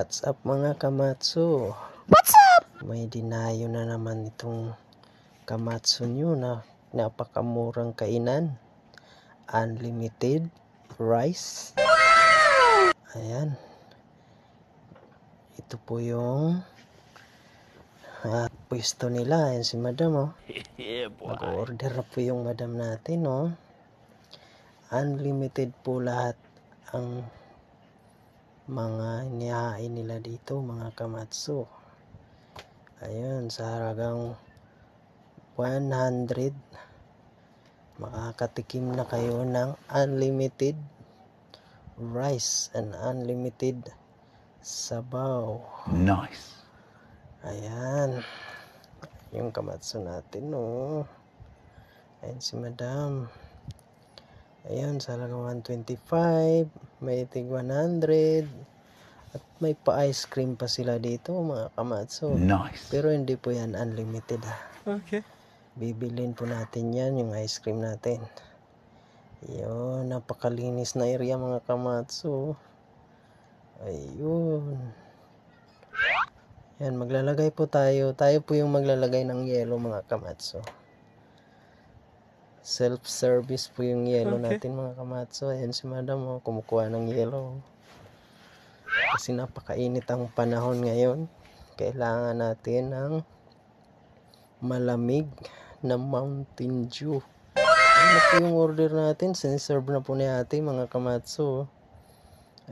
What's up mga kamatsu? What's up? May dinayo na naman itong kamatsu nyo na napakamurang kainan. Unlimited rice. Ayan. Ito po yung pwesto nila. Ayan si madam oh. Nag-order na po yung madam natin oh. Unlimited po lahat ang mga inihain nila dito mga kamatsu. Ayun, sa halagang 100 makakatikim na kayo ng unlimited rice and unlimited sabaw. Nice. Ayan yung kamatsu natin oh. Ayan si madam. Ayan, sa halagang 125, may tig 100, at may pa-ice cream pa sila dito mga kamatsu. Nice. Pero hindi po yan unlimited ha. Okay. Bibilin po natin yan, yung ice cream natin. Yun, napakalinis na area mga kamatsu. Ayun. Yan, maglalagay po tayo. Tayo po yung maglalagay ng yelo mga kamatsu. Self-service po yung yelo natin mga kamatsu. Ayan si madam oh, kumukuha ng yelo. Kasi napakainit ang panahon ngayon. Kailangan natin ng malamig na Mountain Dew. Ano po yung order natin? Siniserve na po ni ate mga kamatsu.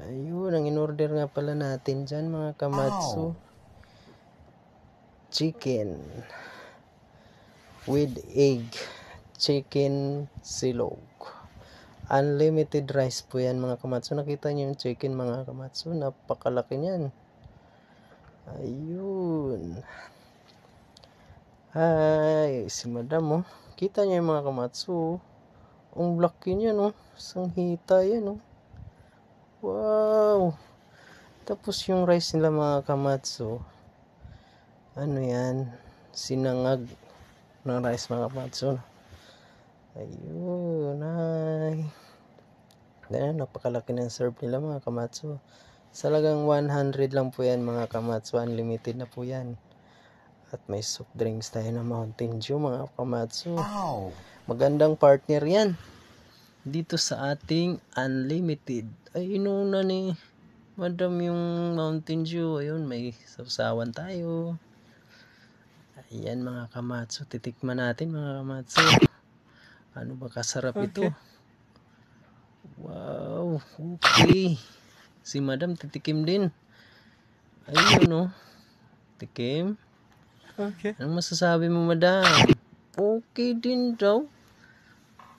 Ayun, ang in-order nga pala natin dyan mga kamatsu. Chicken with egg. Chicken silog. Unlimited rice po yan mga kamatsu. Nakita nyo yung chicken mga kamatsu. Napakalaki niyan. Ayun. Hi, si madam oh. Kita nyo yung mga kamatsu. Ang laki niya no. Isang hita yan oh. Wow. Tapos yung rice nila mga kamatsu. Ano yan? Sinangag ng rice mga kamatsu. Ayun, ay. Ganun, napakalaki ng serve nila mga kamatsu. Salagang 100 lang po yan mga kamatsu. Unlimited na po yan. At may soft drinks tayo na Mountain Dew mga kamatsu. Magandang partner yan. Dito sa ating unlimited. Ay, inuna ni madam yung Mountain Dew. Ayun, may sausawan tayo. Ayan mga kamatsu. Titikman natin mga kamatsu. Ano ba kasarap ito? Wow, okay. Si madam titikim din. Ayun oh. Tikim. Okay. Ano masasabi mo madam? Okay din daw.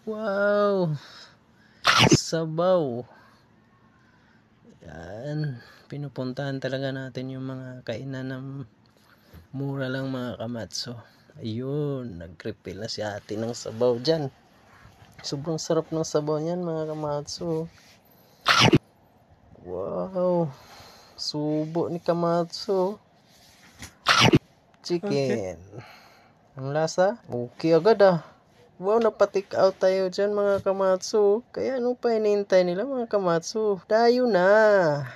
Wow. Sabaw. Yan. Pinupuntahan talaga natin yung mga kainan ng mura lang mga kamatsu. Ayun, nag-refill na si ate ng sabaw dyan. Sobrang sarap ng sabaw niyan mga kamatsu. Wow. Subo ni kamatsu. Chicken. Ang lasa? Okay agad ah. Wow, napatik out tayo dyan mga kamatsu. Kaya ano pa hinihintay nila mga kamatsu? Tayo na.